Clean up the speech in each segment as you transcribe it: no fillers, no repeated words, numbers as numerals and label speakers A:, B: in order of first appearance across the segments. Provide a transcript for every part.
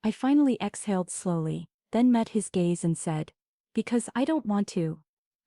A: I finally exhaled slowly, then met his gaze and said, "Because I don't want to."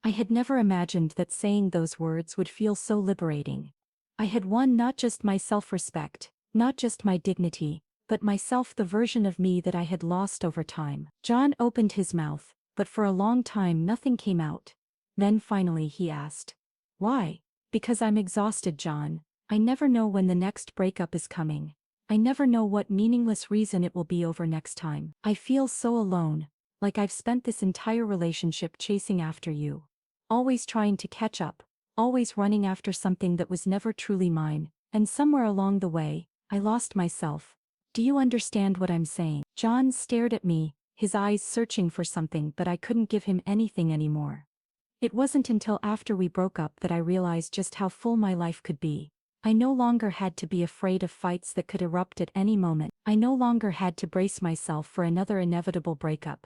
A: I had never imagined that saying those words would feel so liberating. I had won not just my self-respect, not just my dignity, but myself, the version of me that I had lost over time. John opened his mouth, but for a long time nothing came out. Then finally he asked, "Why?" "Because I'm exhausted, John. I never know when the next breakup is coming. I never know what meaningless reason it will be over next time. I feel so alone, like I've spent this entire relationship chasing after you. Always trying to catch up, always running after something that was never truly mine, and somewhere along the way, I lost myself. Do you understand what I'm saying?" John stared at me, his eyes searching for something, but I couldn't give him anything anymore. It wasn't until after we broke up that I realized just how full my life could be. I no longer had to be afraid of fights that could erupt at any moment. I no longer had to brace myself for another inevitable breakup.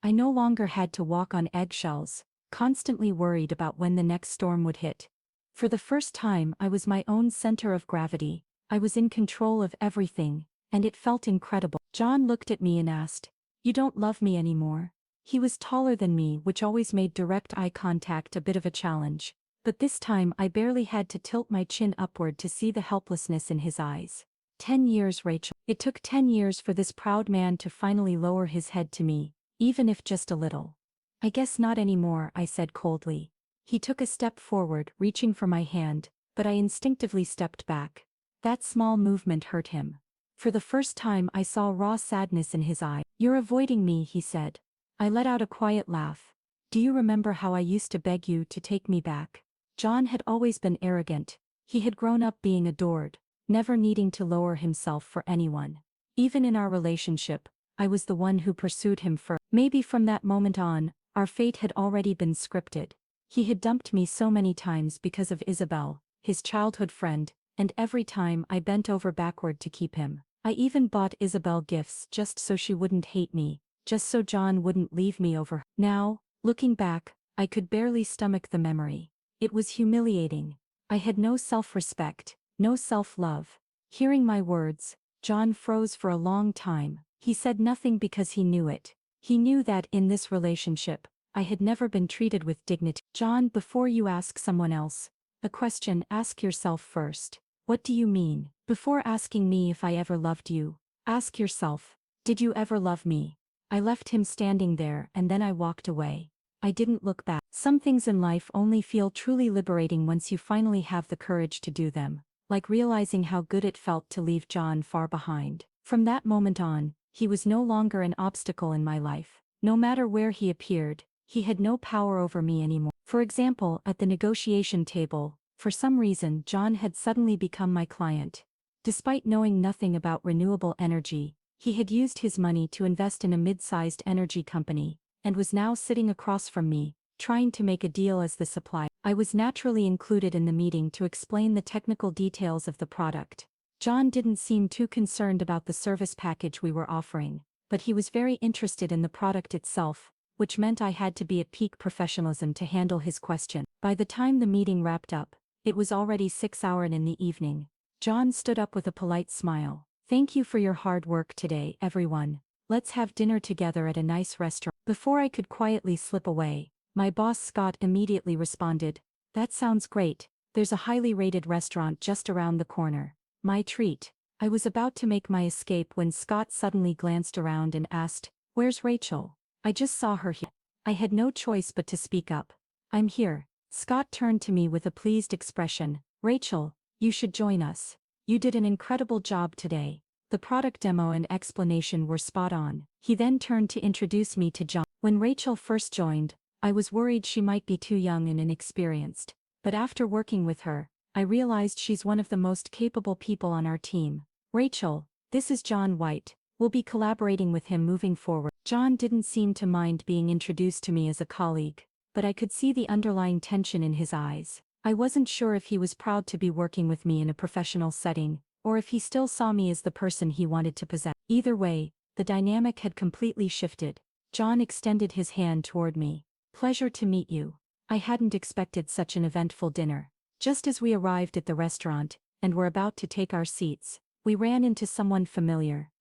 A: I no longer had to walk on eggshells, constantly worried about when the next storm would hit. For the first time, I was my own center of gravity. I was in control of everything, and it felt incredible. John looked at me and asked, "You don't love me anymore?" He was taller than me, which always made direct eye contact a bit of a challenge. But this time I barely had to tilt my chin upward to see the helplessness in his eyes. 10 years, Rachel. It took 10 years for this proud man to finally lower his head to me, even if just a little. "I guess not anymore," I said coldly. He took a step forward, reaching for my hand, but I instinctively stepped back. That small movement hurt him. For the first time I saw raw sadness in his eye. "You're avoiding me," he said. I let out a quiet laugh. "Do you remember how I used to beg you to take me back?" John had always been arrogant. He had grown up being adored, never needing to lower himself for anyone. Even in our relationship, I was the one who pursued him first. Maybe from that moment on, our fate had already been scripted. He had dumped me so many times because of Isabel, his childhood friend, and every time I bent over backward to keep him. I even bought Isabel gifts just so she wouldn't hate me, just so John wouldn't leave me over her. Now, looking back, I could barely stomach the memory. It was humiliating. I had no self-respect, no self-love. Hearing my words, John froze for a long time. He said nothing because he knew it. He knew that in this relationship, I had never been treated with dignity. "John, before you ask someone else a question, ask yourself first. What do you mean? Before asking me if I ever loved you, ask yourself, did you ever love me?" I left him standing there and then I walked away. I didn't look back. Some things in life only feel truly liberating once you finally have the courage to do them, like realizing how good it felt to leave John far behind. From that moment on, he was no longer an obstacle in my life. No matter where he appeared, he had no power over me anymore. For example, at the negotiation table, for some reason John had suddenly become my client. Despite knowing nothing about renewable energy, he had used his money to invest in a mid-sized energy company, and was now sitting across from me, trying to make a deal as the supplier. I was naturally included in the meeting to explain the technical details of the product. John didn't seem too concerned about the service package we were offering, but he was very interested in the product itself, which meant I had to be at peak professionalism to handle his question. By the time the meeting wrapped up, it was already 6 hours in the evening. John stood up with a polite smile. "Thank you for your hard work today, everyone. Let's have dinner together at a nice restaurant." Before I could quietly slip away, my boss Scott immediately responded, "That sounds great. There's a highly rated restaurant just around the corner." My treat. I was about to make my escape when Scott suddenly glanced around and asked, "Where's Rachel? I just saw her here." I had no choice but to speak up. "I'm here." Scott turned to me with a pleased expression. "Rachel, you should join us. You did an incredible job today. The product demo and explanation were spot on." He then turned to introduce me to John. When Rachel first joined, I was worried she might be too young and inexperienced, but after working with her, I realized she's one of the most capable people on our team. "Rachel, this is John White. We'll be collaborating with him moving forward." John didn't seem to mind being introduced to me as a colleague, but I could see the underlying tension in his eyes. I wasn't sure if he was proud to be working with me in a professional setting, or if he still saw me as the person he wanted to possess. Either way, the dynamic had completely shifted. John extended his hand toward me. "Pleasure to meet you." I hadn't expected such an eventful dinner. Just as we arrived at the restaurant, and were about to take our seats, we ran into someone familiar.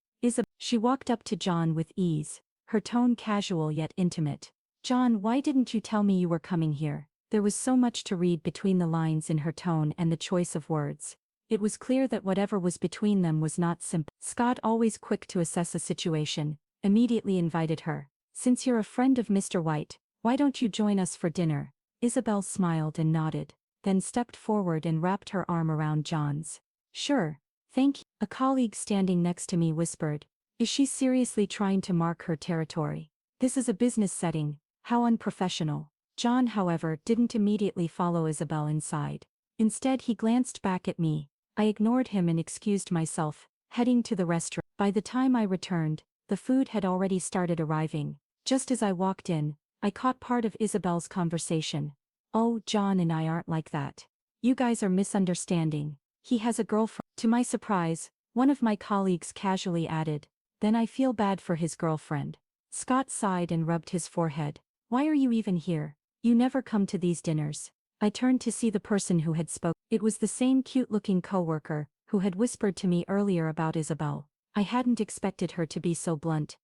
A: She walked up to John with ease, her tone casual yet intimate. John, why didn't you tell me you were coming here? There was so much to read between the lines in her tone and the choice of words. It was clear that whatever was between them was not simple. Scott, always quick to assess a situation, immediately invited her. Since you're a friend of Mr. White, why don't you join us for dinner? Isabel smiled and nodded, then stepped forward and wrapped her arm around John's. Sure, thank you. A colleague standing next to me whispered, is she seriously trying to mark her territory? This is a business setting, how unprofessional. John, however, didn't immediately follow Isabel inside. Instead, he glanced back at me. I ignored him and excused myself, heading to the restaurant. By the time I returned, the food had already started arriving. Just as I walked in, I caught part of Isabel's conversation. Oh, John and I aren't like that. You guys are misunderstanding. He has a girlfriend. To my surprise, one of my colleagues casually added, then I feel bad for his girlfriend. Scott sighed and rubbed his forehead. Why are you even here? You never come to these dinners. I turned to see the person who had spoken. It was the same cute-looking coworker who had whispered to me earlier about Isabel. I hadn't expected her to be so blunt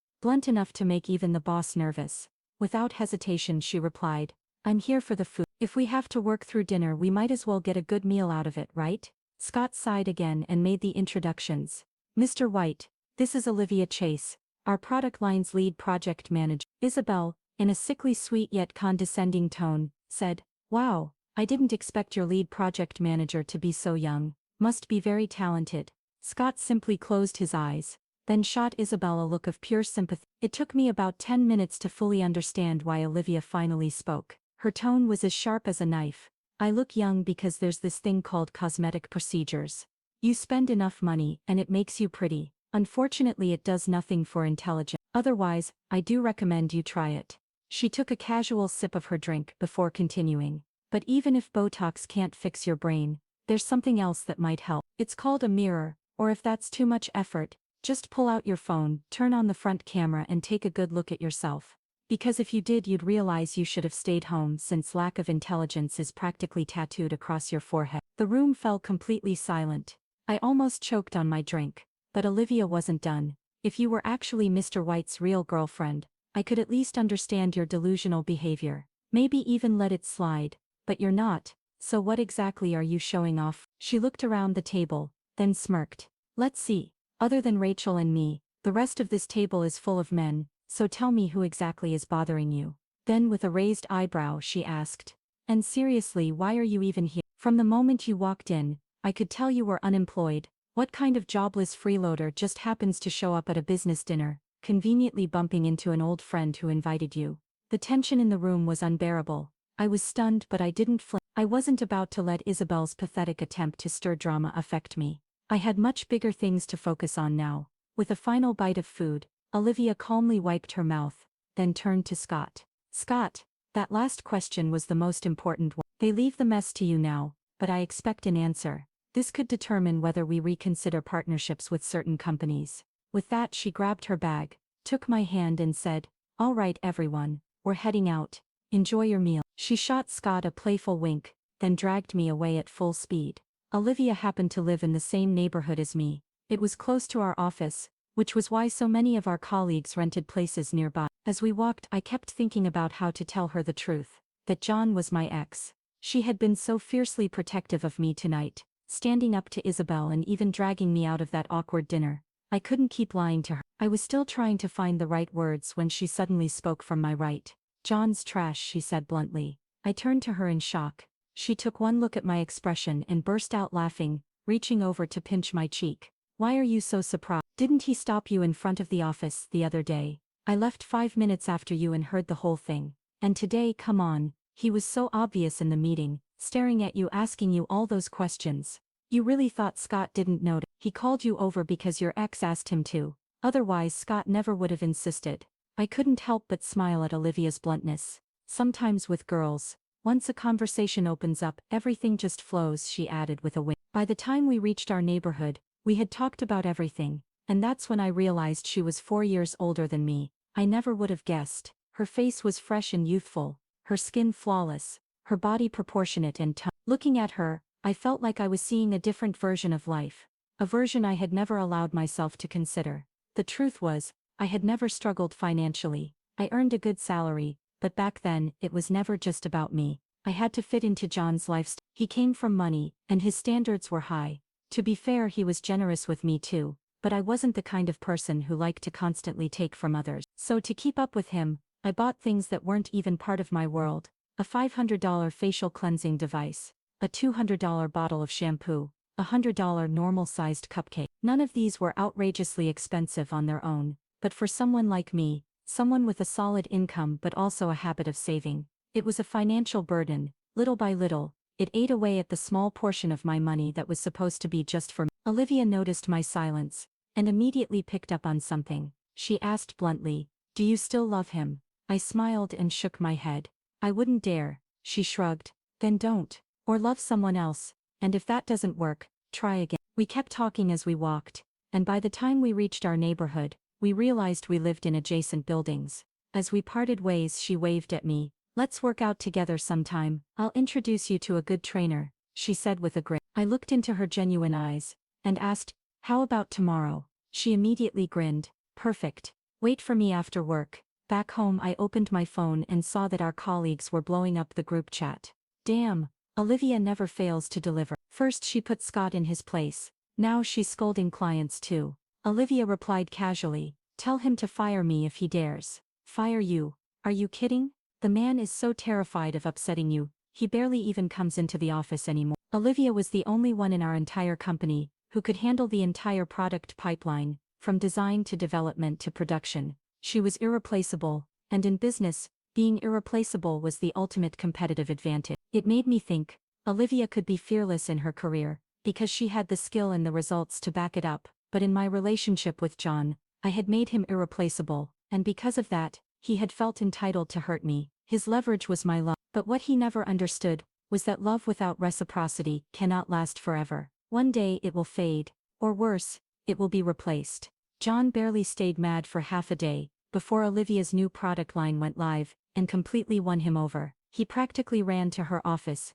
A: enough to make even the boss nervous. Without hesitation she replied, I'm here for the food. If we have to work through dinner we might as well get a good meal out of it, right? Scott sighed again and made the introductions. Mr. White, this is Olivia Chase, our product line's lead project manager. Isabel, in a sickly sweet yet condescending tone, said, wow, I didn't expect your lead project manager to be so young, must be very talented. Scott simply closed his eyes, then shot Isabel a look of pure sympathy. It took me about 10 minutes to fully understand why Olivia finally spoke. Her tone was as sharp as a knife. I look young because there's this thing called cosmetic procedures. You spend enough money and it makes you pretty. Unfortunately it does nothing for intelligence. Otherwise, I do recommend you try it. She took a casual sip of her drink before continuing. But even if Botox can't fix your brain, there's something else that might help. It's called a mirror, or if that's too much effort, just pull out your phone, turn on the front camera and take a good look at yourself. Because if you did you'd realize you should have stayed home since lack of intelligence is practically tattooed across your forehead. The room fell completely silent. I almost choked on my drink. But Olivia wasn't done. If you were actually Mr. White's real girlfriend, I could at least understand your delusional behavior. Maybe even let it slide. But you're not, so what exactly are you showing off? She looked around the table, then smirked. Let's see. Other than Rachel and me, the rest of this table is full of men, so tell me who exactly is bothering you. Then with a raised eyebrow she asked, and seriously, why are you even here? From the moment you walked in, I could tell you were unemployed. What kind of jobless freeloader just happens to show up at a business dinner, conveniently bumping into an old friend who invited you? The tension in the room was unbearable. I was stunned but I didn't flinch. I wasn't about to let Isabel's pathetic attempt to stir drama affect me. I had much bigger things to focus on now. With a final bite of food, Olivia calmly wiped her mouth, then turned to Scott. Scott, that last question was the most important one. They leave the mess to you now, but I expect an answer. This could determine whether we reconsider partnerships with certain companies. With that she grabbed her bag, took my hand and said, all right everyone, we're heading out. Enjoy your meal. She shot Scott a playful wink, then dragged me away at full speed. Olivia happened to live in the same neighborhood as me. It was close to our office, which was why so many of our colleagues rented places nearby. As we walked I kept thinking about how to tell her the truth, that John was my ex. She had been so fiercely protective of me tonight, standing up to Isabel and even dragging me out of that awkward dinner. I couldn't keep lying to her. I was still trying to find the right words when she suddenly spoke from my right. John's trash, she said bluntly. I turned to her in shock. She took one look at my expression and burst out laughing, reaching over to pinch my cheek. Why are you so surprised? Didn't he stop you in front of the office the other day? I left 5 minutes after you and heard the whole thing. And today, come on, he was so obvious in the meeting, staring at you, asking you all those questions. You really thought Scott didn't notice? He called you over because your ex asked him to. Otherwise Scott never would have insisted. I couldn't help but smile at Olivia's bluntness. Sometimes with girls, once a conversation opens up, everything just flows, she added with a wink. By the time we reached our neighborhood, we had talked about everything, and that's when I realized she was 4 years older than me. I never would have guessed. Her face was fresh and youthful, her skin flawless, her body proportionate and toned. Looking at her, I felt like I was seeing a different version of life, a version I had never allowed myself to consider. The truth was, I had never struggled financially. I earned a good salary, but back then, it was never just about me. I had to fit into John's lifestyle. He came from money, and his standards were high. To be fair, he was generous with me too, but I wasn't the kind of person who liked to constantly take from others. So to keep up with him, I bought things that weren't even part of my world. A $500 facial cleansing device, a $200 bottle of shampoo, a $100 normal-sized cupcake. None of these were outrageously expensive on their own, but for someone like me, someone with a solid income but also a habit of saving, it was a financial burden. Little by little, it ate away at the small portion of my money that was supposed to be just for me. Olivia noticed my silence, and immediately picked up on something. She asked bluntly, "Do you still love him?" I smiled and shook my head. "I wouldn't dare," she shrugged. "Then don't. Or love someone else, and if that doesn't work, try again." We kept talking as we walked, and by the time we reached our neighborhood, we realized we lived in adjacent buildings. As we parted ways, she waved at me. "Let's work out together sometime. I'll introduce you to a good trainer," she said with a grin. I looked into her genuine eyes, and asked, "How about tomorrow?" She immediately grinned. "Perfect. Wait for me after work." Back home, I opened my phone and saw that our colleagues were blowing up the group chat. Damn, Olivia never fails to deliver. First she put Scott in his place, now she's scolding clients too. Olivia replied casually, "Tell him to fire me if he dares." "Fire you? Are you kidding? The man is so terrified of upsetting you, he barely even comes into the office anymore." Olivia was the only one in our entire company who could handle the entire product pipeline, from design to development to production. She was irreplaceable, and in business, being irreplaceable was the ultimate competitive advantage. It made me think, Olivia could be fearless in her career, because she had the skill and the results to back it up, but in my relationship with John, I had made him irreplaceable, and because of that, he had felt entitled to hurt me. His leverage was my love. But what he never understood was that love without reciprocity cannot last forever. One day it will fade, or worse, it will be replaced. John barely stayed mad for half a day before Olivia's new product line went live and completely won him over. He practically ran to her office.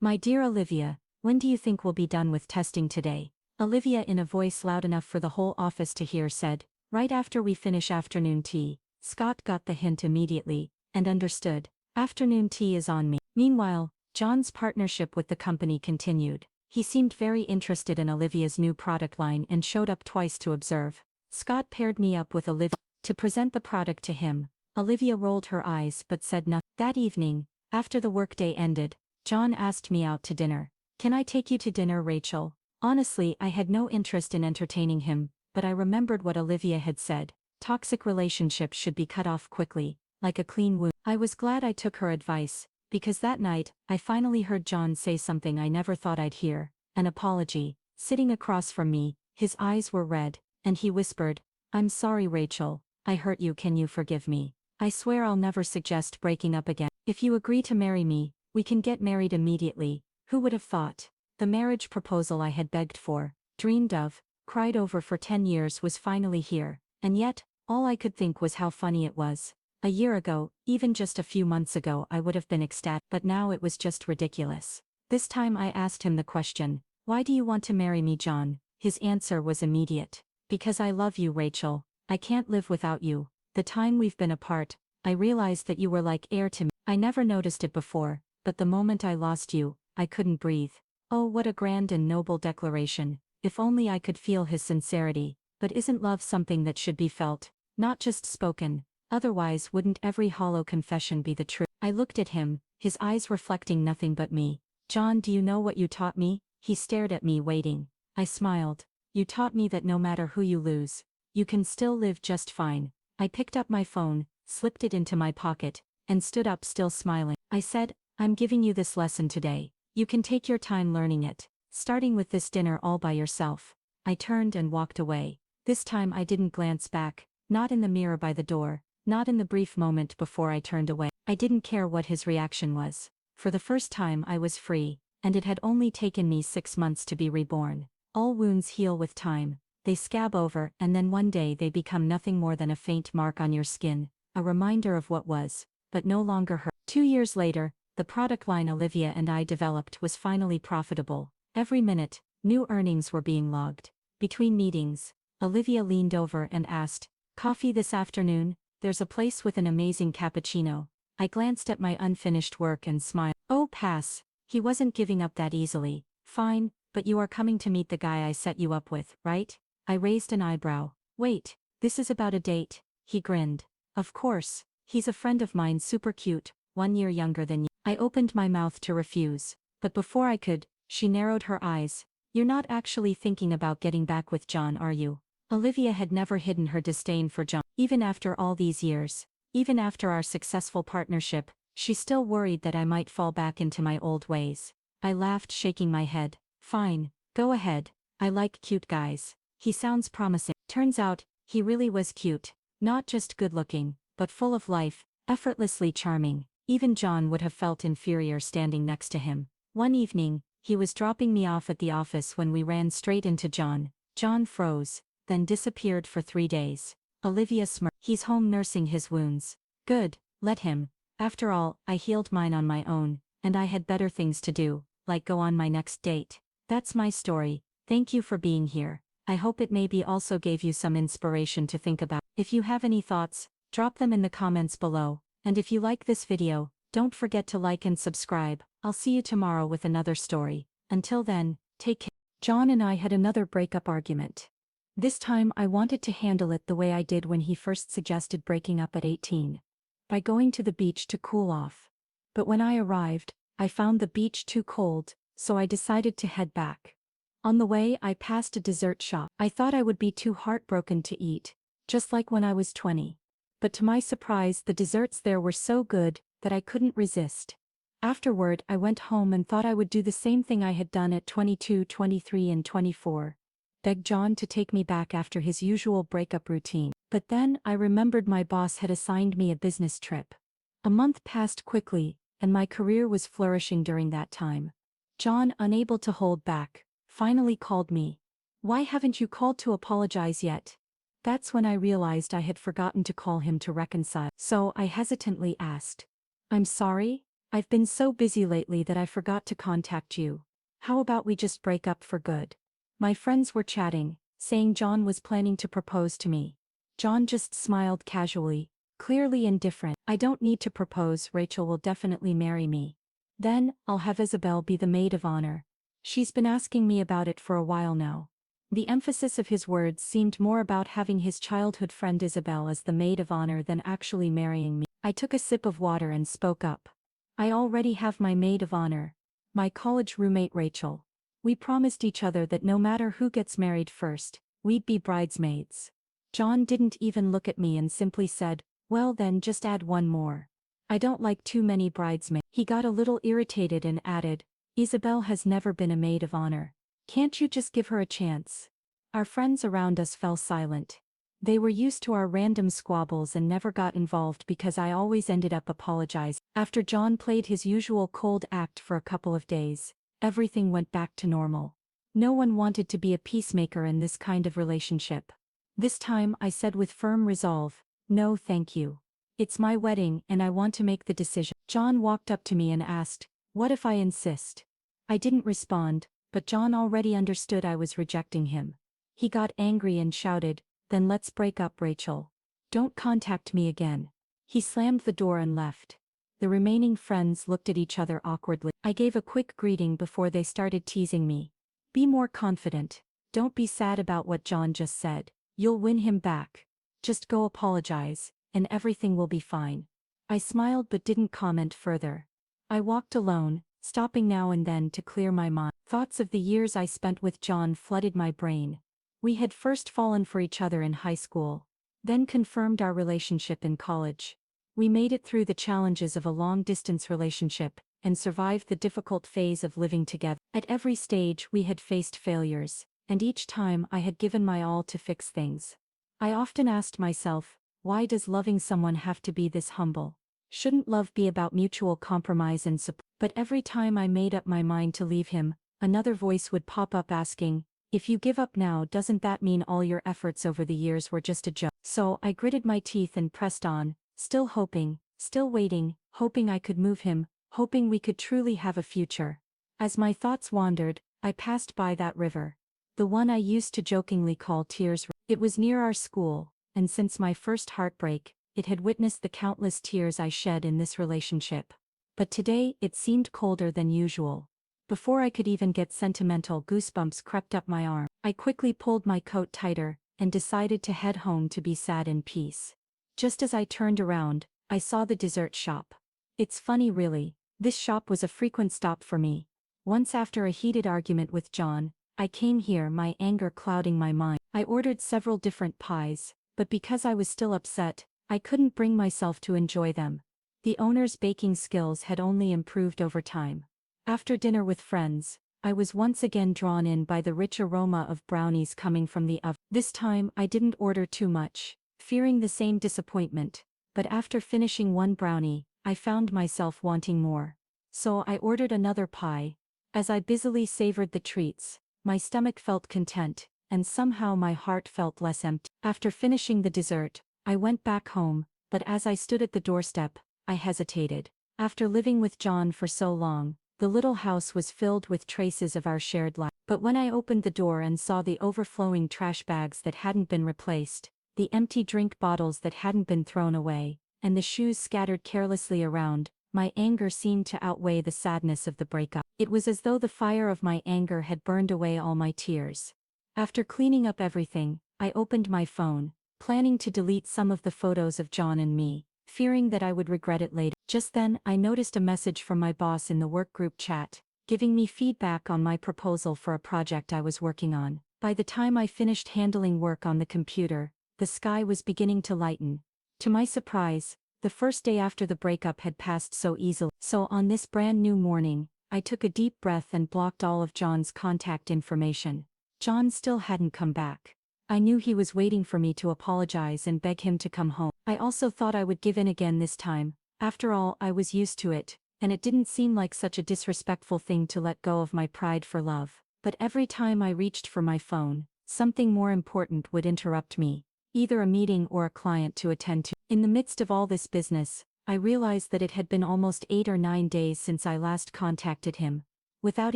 A: "My dear Olivia, when do you think we'll be done with testing today?" Olivia, in a voice loud enough for the whole office to hear, said, "Right after we finish afternoon tea." Scott got the hint immediately and understood. Afternoon tea is on me. Meanwhile, John's partnership with the company continued. He seemed very interested in Olivia's new product line and showed up twice to observe. Scott paired me up with Olivia to present the product to him. Olivia rolled her eyes but said nothing. That evening, after the workday ended, John asked me out to dinner. "Can I take you to dinner, Rachel?" Honestly, I had no interest in entertaining him, but I remembered what Olivia had said. Toxic relationships should be cut off quickly, like a clean wound. I was glad I took her advice, because that night, I finally heard John say something I never thought I'd hear, an apology. Sitting across from me, his eyes were red, and he whispered, "I'm sorry, Rachel, I hurt you. Can you forgive me? I swear I'll never suggest breaking up again. If you agree to marry me, we can get married immediately." Who would have thought? The marriage proposal I had begged for, dreamed of, cried over for 10 years was finally here, and yet, all I could think was how funny it was. A year ago, even just a few months ago, I would have been ecstatic, but now it was just ridiculous. This time I asked him the question, "Why do you want to marry me, John?" His answer was immediate. "Because I love you, Rachel. I can't live without you. The time we've been apart, I realized that you were like air to me. I never noticed it before, but the moment I lost you, I couldn't breathe." Oh, what a grand and noble declaration. If only I could feel his sincerity. But isn't love something that should be felt, not just spoken? Otherwise, wouldn't every hollow confession be the truth? I looked at him, his eyes reflecting nothing but me. "John, do you know what you taught me?" He stared at me, waiting. I smiled. "You taught me that no matter who you lose, you can still live just fine." I picked up my phone, slipped it into my pocket, and stood up, still smiling. I said, "I'm giving you this lesson today. You can take your time learning it, starting with this dinner all by yourself." I turned and walked away. This time I didn't glance back, not in the mirror by the door, not in the brief moment before I turned away. I didn't care what his reaction was. For the first time I was free, and it had only taken me 6 months to be reborn. All wounds heal with time. They scab over, and then one day they become nothing more than a faint mark on your skin, a reminder of what was, but no longer hurt. 2 years later, the product line Olivia and I developed was finally profitable. Every minute, new earnings were being logged. Between meetings, Olivia leaned over and asked, "Coffee this afternoon? There's a place with an amazing cappuccino." I glanced at my unfinished work and smiled. "Oh, pass. He wasn't giving up that easily." "Fine, but you are coming to meet the guy I set you up with, right?" I raised an eyebrow. "Wait, this is about a date?" He grinned. "Of course, he's a friend of mine, super cute, 1 year younger than you." I opened my mouth to refuse, but before I could, she narrowed her eyes. "You're not actually thinking about getting back with John, are you?" Olivia had never hidden her disdain for John. Even after all these years, even after our successful partnership, she still worried that I might fall back into my old ways. I laughed, shaking my head. "Fine, go ahead. I like cute guys. He sounds promising." Turns out, he really was cute. Not just good-looking, but full of life, effortlessly charming. Even John would have felt inferior standing next to him. One evening, he was dropping me off at the office when we ran straight into John. John froze, then disappeared for 3 days. Olivia smirked. "He's home nursing his wounds." "Good, let him. After all, I healed mine on my own, and I had better things to do, like go on my next date." That's my story. Thank you for being here. I hope it maybe also gave you some inspiration to think about. If you have any thoughts, drop them in the comments below, and if you like this video, don't forget to like and subscribe. I'll see you tomorrow with another story. Until then, take care. John and I had another breakup argument. This time I wanted to handle it the way I did when he first suggested breaking up at 18. By going to the beach to cool off. But when I arrived, I found the beach too cold, so I decided to head back. On the way I passed a dessert shop. I thought I would be too heartbroken to eat, just like when I was 20. But to my surprise the desserts there were so good that I couldn't resist. Afterward I went home and thought I would do the same thing I had done at 22, 23 and 24. Begged John to take me back after his usual breakup routine. But then I remembered my boss had assigned me a business trip. A month passed quickly, and my career was flourishing during that time. John, unable to hold back, finally called me. "Why haven't you called to apologize yet?" That's when I realized I had forgotten to call him to reconcile. So I hesitantly asked, "I'm sorry, I've been so busy lately that I forgot to contact you. How about we just break up for good?" My friends were chatting, saying John was planning to propose to me. John just smiled casually, clearly indifferent. "I don't need to propose, Rachel will definitely marry me. Then, I'll have Isabel be the maid of honor. She's been asking me about it for a while now." The emphasis of his words seemed more about having his childhood friend Isabel as the maid of honor than actually marrying me. I took a sip of water and spoke up. "I already have my maid of honor. My college roommate Rachel. We promised each other that no matter who gets married first, we'd be bridesmaids." John didn't even look at me and simply said, "Well then just add one more. I don't like too many bridesmaids." He got a little irritated and added, "Isabel has never been a maid of honor. Can't you just give her a chance?" Our friends around us fell silent. They were used to our random squabbles and never got involved because I always ended up apologizing. After John played his usual cold act for a couple of days, everything went back to normal. No one wanted to be a peacemaker in this kind of relationship. This time I said with firm resolve, "No thank you. It's my wedding and I want to make the decision." John walked up to me and asked, "What if I insist?" I didn't respond, but John already understood I was rejecting him. He got angry and shouted, "Then let's break up, Rachel. Don't contact me again." He slammed the door and left. The remaining friends looked at each other awkwardly. I gave a quick greeting before they started teasing me. "Be more confident. Don't be sad about what John just said. You'll win him back. Just go apologize, and everything will be fine." I smiled but didn't comment further. I walked alone, stopping now and then to clear my mind. Thoughts of the years I spent with John flooded my brain. We had first fallen for each other in high school, then confirmed our relationship in college. We made it through the challenges of a long-distance relationship, and survived the difficult phase of living together. At every stage we had faced failures, and each time I had given my all to fix things. I often asked myself, why does loving someone have to be this humble? Shouldn't love be about mutual compromise and support? But every time I made up my mind to leave him, another voice would pop up asking, "If you give up now, doesn't that mean all your efforts over the years were just a joke?" So I gritted my teeth and pressed on, still hoping, still waiting, hoping I could move him, hoping we could truly have a future. As my thoughts wandered, I passed by that river. The one I used to jokingly call Tears. It was near our school, and since my first heartbreak, it had witnessed the countless tears I shed in this relationship. But today, it seemed colder than usual. Before I could even get sentimental, goosebumps crept up my arm. I quickly pulled my coat tighter, and decided to head home to be sad in peace. Just as I turned around, I saw the dessert shop. It's funny really, this shop was a frequent stop for me. Once after a heated argument with John, I came here, my anger clouding my mind. I ordered several different pies, but because I was still upset, I couldn't bring myself to enjoy them. The owner's baking skills had only improved over time. After dinner with friends, I was once again drawn in by the rich aroma of brownies coming from the oven. This time I didn't order too much, fearing the same disappointment, but after finishing one brownie, I found myself wanting more. So I ordered another pie. As I busily savored the treats, my stomach felt content, and somehow my heart felt less empty. After finishing the dessert, I went back home, but as I stood at the doorstep, I hesitated. After living with John for so long, the little house was filled with traces of our shared life. But when I opened the door and saw the overflowing trash bags that hadn't been replaced, the empty drink bottles that hadn't been thrown away, and the shoes scattered carelessly around, my anger seemed to outweigh the sadness of the breakup. It was as though the fire of my anger had burned away all my tears. After cleaning up everything, I opened my phone, planning to delete some of the photos of John and me, fearing that I would regret it later. Just then, I noticed a message from my boss in the work group chat, giving me feedback on my proposal for a project I was working on. By the time I finished handling work on the computer, the sky was beginning to lighten. To my surprise, the first day after the breakup had passed so easily. So on this brand new morning, I took a deep breath and blocked all of John's contact information. John still hadn't come back. I knew he was waiting for me to apologize and beg him to come home. I also thought I would give in again this time. After all, I was used to it, and it didn't seem like such a disrespectful thing to let go of my pride for love. But every time I reached for my phone, something more important would interrupt me, either a meeting or a client to attend to. In the midst of all this business, I realized that it had been almost 8 or 9 days since I last contacted him. Without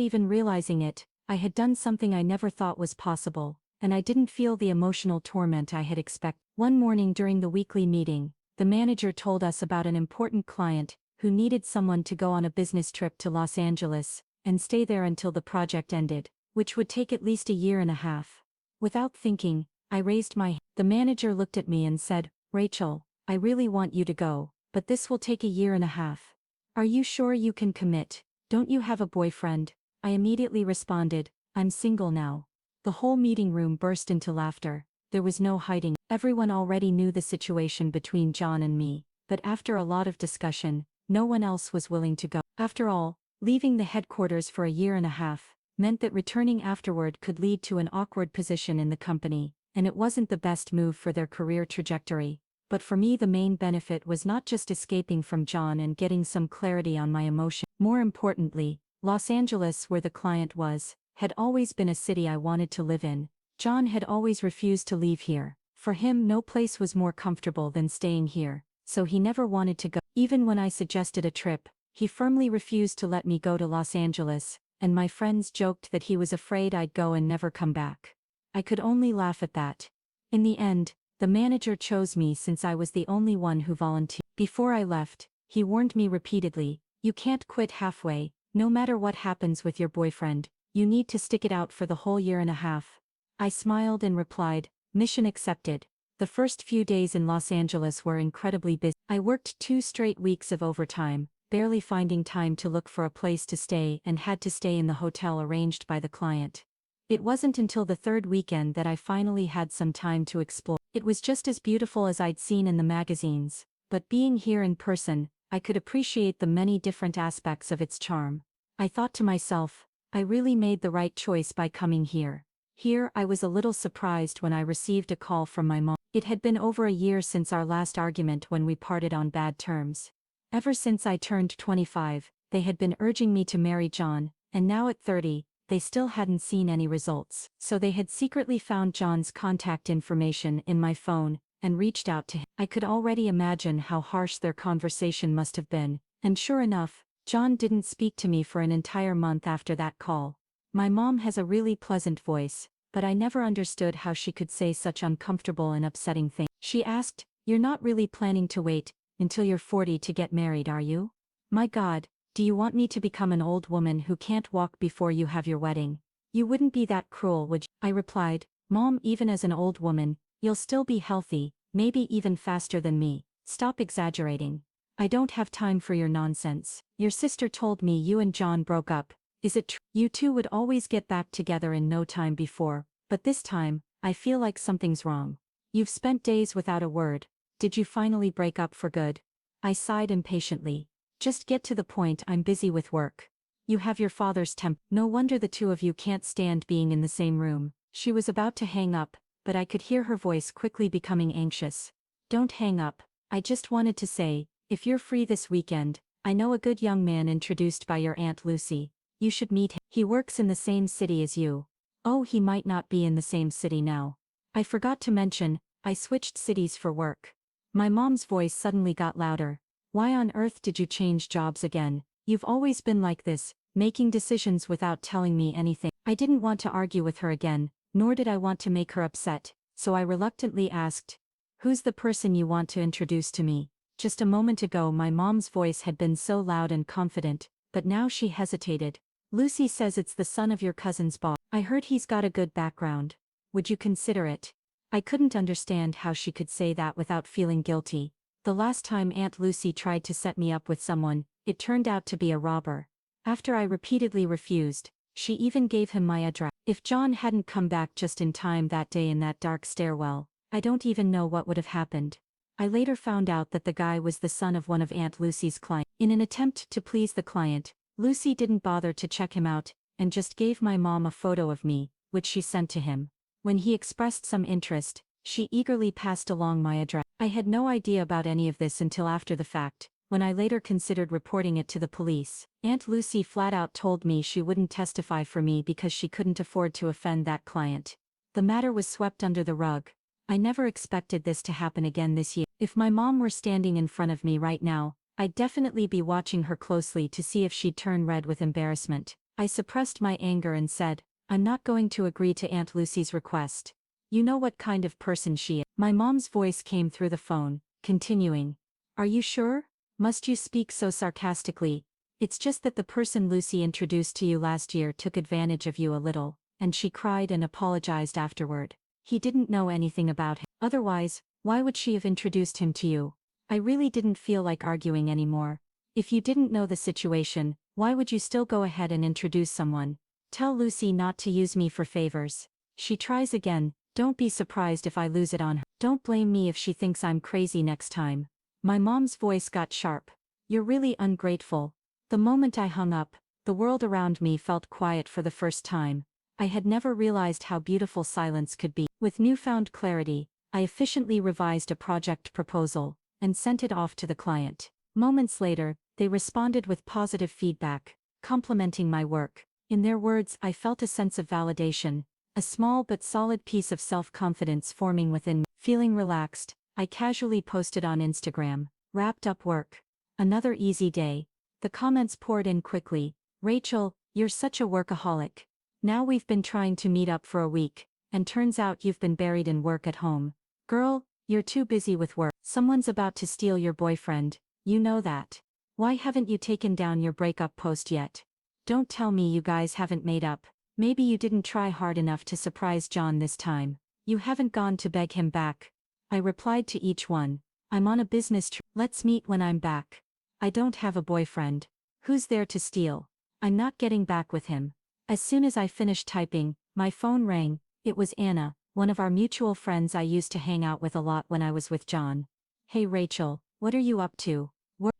A: even realizing it, I had done something I never thought was possible, and I didn't feel the emotional torment I had expected. One morning during the weekly meeting, the manager told us about an important client who needed someone to go on a business trip to Los Angeles and stay there until the project ended, which would take at least a year and a half. Without thinking, I raised my hand. The manager looked at me and said, "Rachel, I really want you to go, but this will take a year and a half. Are you sure you can commit? Don't you have a boyfriend?" I immediately responded, "I'm single now." The whole meeting room burst into laughter. There was no hiding. Everyone already knew the situation between John and me, but after a lot of discussion, no one else was willing to go. After all, leaving the headquarters for a year and a half meant that returning afterward could lead to an awkward position in the company, and it wasn't the best move for their career trajectory. But for me, the main benefit was not just escaping from John and getting some clarity on my emotion. More importantly, Los Angeles, where the client was, had always been a city I wanted to live in. John had always refused to leave here. For him, no place was more comfortable than staying here, so he never wanted to go. Even when I suggested a trip, he firmly refused to let me go to Los Angeles, and my friends joked that he was afraid I'd go and never come back. I could only laugh at that. In the end, the manager chose me since I was the only one who volunteered. Before I left, he warned me repeatedly, "You can't quit halfway, no matter what happens with your boyfriend, you need to stick it out for the whole year and a half." I smiled and replied, "Mission accepted." The first few days in Los Angeles were incredibly busy. I worked 2 straight weeks of overtime, barely finding time to look for a place to stay, and had to stay in the hotel arranged by the client. It wasn't until the 3rd weekend that I finally had some time to explore. It was just as beautiful as I'd seen in the magazines, but being here in person, I could appreciate the many different aspects of its charm. I thought to myself, I really made the right choice by coming here. Here, I was a little surprised when I received a call from my mom. It had been over a year since our last argument when we parted on bad terms. Ever since I turned 25, they had been urging me to marry John, and now at 30, they still hadn't seen any results. So they had secretly found John's contact information in my phone, and reached out to him. I could already imagine how harsh their conversation must have been, and sure enough, John didn't speak to me for an entire month after that call. My mom has a really pleasant voice, but I never understood how she could say such uncomfortable and upsetting things. She asked, "You're not really planning to wait until you're 40 to get married, are you? My God, do you want me to become an old woman who can't walk before you have your wedding? You wouldn't be that cruel, would you?" I replied, "Mom, even as an old woman, you'll still be healthy, maybe even faster than me. Stop exaggerating. I don't have time for your nonsense. Your sister told me you and John broke up. Is it true? You two would always get back together in no time before, but this time, I feel like something's wrong. You've spent days without a word. Did you finally break up for good?" I sighed impatiently. "Just get to the point, I'm busy with work. You have your father's temper. No wonder the two of you can't stand being in the same room." She was about to hang up, but I could hear her voice quickly becoming anxious. "Don't hang up. I just wanted to say, if you're free this weekend, I know a good young man introduced by your Aunt Lucy. You should meet him. He works in the same city as you." "Oh, he might not be in the same city now. I forgot to mention, I switched cities for work." My mom's voice suddenly got louder. "Why on earth did you change jobs again? You've always been like this, making decisions without telling me anything." I didn't want to argue with her again, nor did I want to make her upset, so I reluctantly asked, "Who's the person you want to introduce to me?" Just a moment ago my mom's voice had been so loud and confident, but now she hesitated. "Lucy says it's the son of your cousin's boss. I heard he's got a good background. Would you consider it?" I couldn't understand how she could say that without feeling guilty. The last time Aunt Lucy tried to set me up with someone, it turned out to be a robber. After I repeatedly refused, she even gave him my address. If John hadn't come back just in time that day in that dark stairwell, I don't even know what would have happened. I later found out that the guy was the son of one of Aunt Lucy's clients. In an attempt to please the client, Lucy didn't bother to check him out, and just gave my mom a photo of me, which she sent to him. When he expressed some interest, she eagerly passed along my address. I had no idea about any of this until after the fact, when I later considered reporting it to the police. Aunt Lucy flat out told me she wouldn't testify for me because she couldn't afford to offend that client. The matter was swept under the rug. I never expected this to happen again this year. If my mom were standing in front of me right now, I'd definitely be watching her closely to see if she'd turn red with embarrassment. I suppressed my anger and said, "I'm not going to agree to Aunt Lucy's request. You know what kind of person she is." My mom's voice came through the phone, continuing, "Are you sure? Must you speak so sarcastically? It's just that the person Lucy introduced to you last year took advantage of you a little," and she cried and apologized afterward. "He didn't know anything about him. Otherwise, why would she have introduced him to you?" I really didn't feel like arguing anymore. If you didn't know the situation, why would you still go ahead and introduce someone? Tell Lucy not to use me for favors. She tries again, don't be surprised if I lose it on her. Don't blame me if she thinks I'm crazy next time. My mom's voice got sharp. "You're really ungrateful." The moment I hung up, the world around me felt quiet for the first time. I had never realized how beautiful silence could be. With newfound clarity, I efficiently revised a project proposal and sent it off to the client. Moments later, they responded with positive feedback, complimenting my work. In their words, I felt a sense of validation, a small but solid piece of self-confidence forming within me. Feeling relaxed, I casually posted on Instagram, "Wrapped up work. Another easy day." The comments poured in quickly. "Rachel, you're such a workaholic. Now we've been trying to meet up for a week, and turns out you've been buried in work at home. Girl, you're too busy with work. Someone's about to steal your boyfriend, you know that. Why haven't you taken down your breakup post yet? Don't tell me you guys haven't made up. Maybe you didn't try hard enough to surprise John this time. You haven't gone to beg him back." I replied to each one, "I'm on a business trip. Let's meet when I'm back. I don't have a boyfriend. Who's there to steal? I'm not getting back with him." As soon as I finished typing, my phone rang. It was Anna, one of our mutual friends I used to hang out with a lot when I was with John. "Hey Rachel, what are you up to?"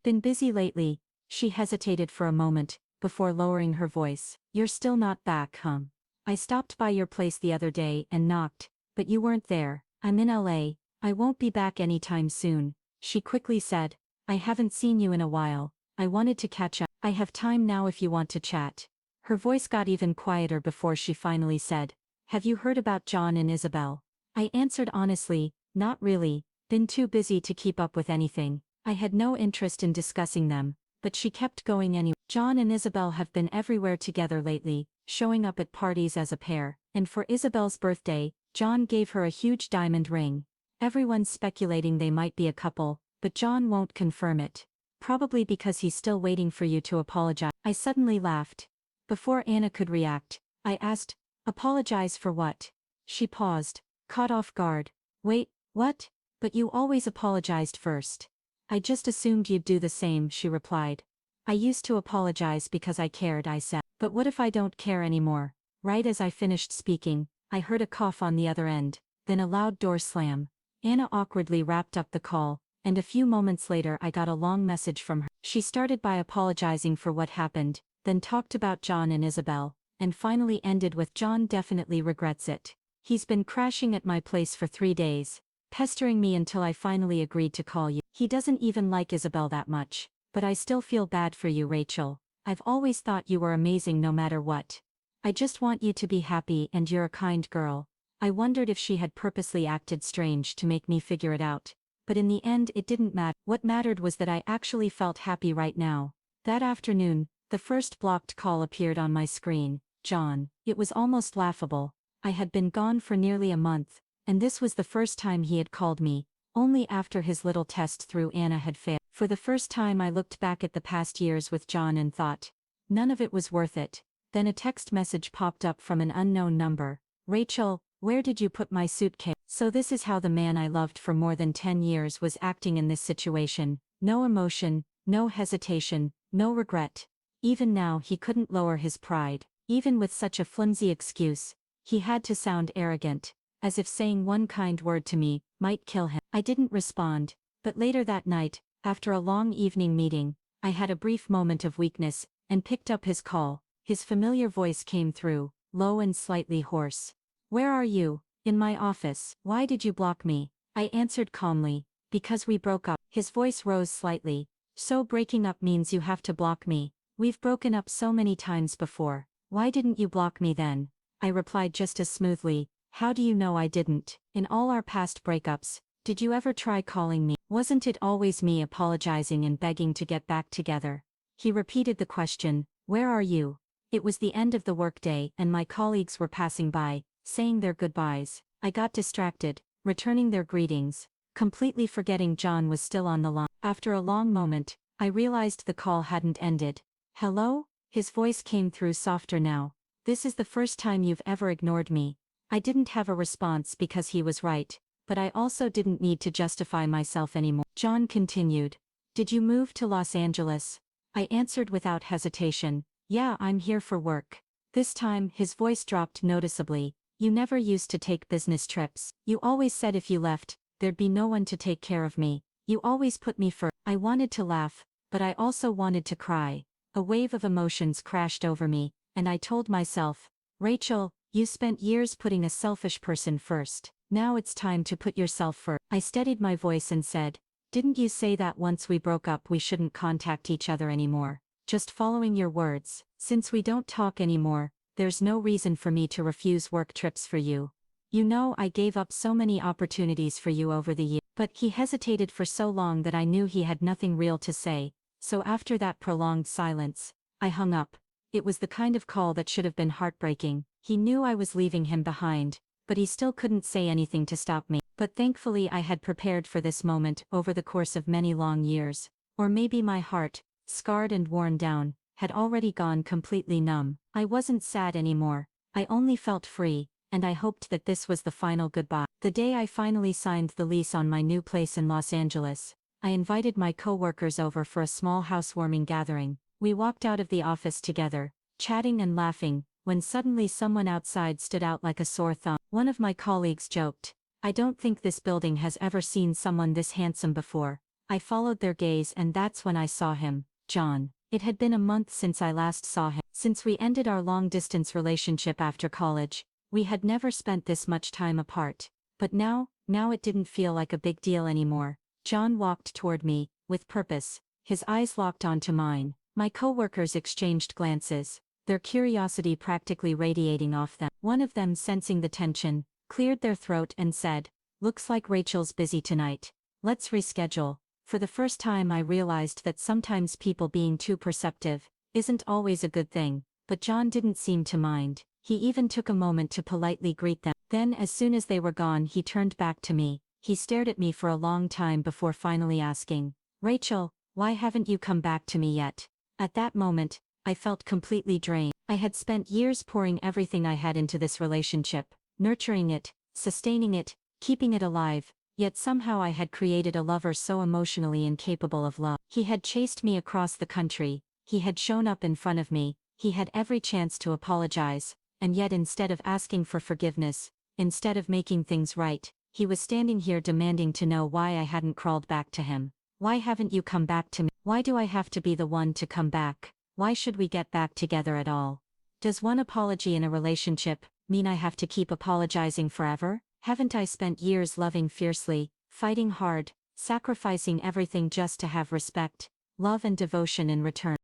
A: Been busy lately." She hesitated for a moment, before lowering her voice. "You're still not back, huh? I stopped by your place the other day and knocked, but you weren't there. I'm in LA. I won't be back anytime soon." She quickly said, "I haven't seen you in a while. I wanted to catch up. I have time now if you want to chat." Her voice got even quieter before she finally said, "Have you heard about John and Isabel?" I answered honestly, "Not really. Been too busy to keep up with anything." I had no interest in discussing them, but she kept going anyway. "John and Isabel have been everywhere together lately, showing up at parties as a pair, and for Isabel's birthday, John gave her a huge diamond ring. Everyone's speculating they might be a couple, but John won't confirm it. Probably because he's still waiting for you to apologize. I suddenly laughed. Before Anna could react, I asked, apologize for what? She paused, caught off guard. Wait, what? But you always apologized first. I just assumed you'd do the same, she replied. I used to apologize because I cared, I said. But what if I don't care anymore? Right as I finished speaking, I heard a cough on the other end, then a loud door slam. Anna awkwardly wrapped up the call, and a few moments later I got a long message from her. She started by apologizing for what happened, then talked about John and Isabel, and finally ended with John definitely regrets it. He's been crashing at my place for 3 days, pestering me until I finally agreed to call you. He doesn't even like Isabel that much, but I still feel bad for you, Rachel. I've always thought you were amazing no matter what. I just want you to be happy and you're a kind girl. I wondered if she had purposely acted strange to make me figure it out, but in the end it didn't matter. What mattered was that I actually felt happy right now. That afternoon, the first blocked call appeared on my screen. John. It was almost laughable. I had been gone for nearly a month, and this was the first time he had called me, only after his little test through Anna had failed. For the first time I looked back at the past years with John and thought, none of it was worth it. Then a text message popped up from an unknown number. Rachel, where did you put my suitcase? So this is how the man I loved for more than 10 years was acting in this situation. No emotion, no hesitation, no regret. Even now he couldn't lower his pride. Even with such a flimsy excuse, he had to sound arrogant, as if saying one kind word to me might kill him. I didn't respond, but later that night, after a long evening meeting, I had a brief moment of weakness, and picked up his call. His familiar voice came through, low and slightly hoarse. Where are you? In my office. Why did you block me? I answered calmly, because we broke up. His voice rose slightly. So breaking up means you have to block me. We've broken up so many times before. Why didn't you block me then? I replied just as smoothly, how do you know I didn't? In all our past breakups, did you ever try calling me? Wasn't it always me apologizing and begging to get back together? He repeated the question, where are you? It was the end of the workday and my colleagues were passing by, saying their goodbyes. I got distracted, returning their greetings, completely forgetting John was still on the line. After a long moment, I realized the call hadn't ended. Hello? His voice came through softer now. This is the first time you've ever ignored me. I didn't have a response because he was right, but I also didn't need to justify myself anymore. John continued. Did you move to Los Angeles? I answered without hesitation. Yeah, I'm here for work. This time, his voice dropped noticeably. You never used to take business trips. You always said if you left, there'd be no one to take care of me. You always put me first. I wanted to laugh, but I also wanted to cry. A wave of emotions crashed over me, and I told myself, Rachel, you spent years putting a selfish person first. Now it's time to put yourself first. I steadied my voice and said, didn't you say that once we broke up we shouldn't contact each other anymore? Just following your words. Since we don't talk anymore, there's no reason for me to refuse work trips for you. You know I gave up so many opportunities for you over the years. But he hesitated for so long that I knew he had nothing real to say. So after that prolonged silence, I hung up. It was the kind of call that should have been heartbreaking. He knew I was leaving him behind, but he still couldn't say anything to stop me. But thankfully I had prepared for this moment over the course of many long years. Or maybe my heart, scarred and worn down, had already gone completely numb. I wasn't sad anymore. I only felt free, and I hoped that this was the final goodbye. The day I finally signed the lease on my new place in Los Angeles, I invited my co-workers over for a small housewarming gathering. We walked out of the office together, chatting and laughing, when suddenly someone outside stood out like a sore thumb. One of my colleagues joked, I don't think this building has ever seen someone this handsome before. I followed their gaze and that's when I saw him, John. It had been a month since I last saw him. Since we ended our long-distance relationship after college, we had never spent this much time apart. But now it didn't feel like a big deal anymore. John walked toward me, with purpose, his eyes locked onto mine. My coworkers exchanged glances, their curiosity practically radiating off them. One of them, sensing the tension, cleared their throat and said, looks like Rachel's busy tonight. Let's reschedule. For the first time I realized that sometimes people being too perceptive isn't always a good thing, but John didn't seem to mind. He even took a moment to politely greet them. Then as soon as they were gone he turned back to me. He stared at me for a long time before finally asking, "Rachel, why haven't you come back to me yet?" At that moment, I felt completely drained. I had spent years pouring everything I had into this relationship, nurturing it, sustaining it, keeping it alive, yet somehow I had created a lover so emotionally incapable of love. He had chased me across the country, he had shown up in front of me, he had every chance to apologize, and yet instead of asking for forgiveness, instead of making things right, he was standing here demanding to know why I hadn't crawled back to him. "Why haven't you come back to me? Why do I have to be the one to come back? Why should we get back together at all? Does one apology in a relationship mean I have to keep apologizing forever? Haven't I spent years loving fiercely, fighting hard, sacrificing everything just to have respect, love and devotion in return?"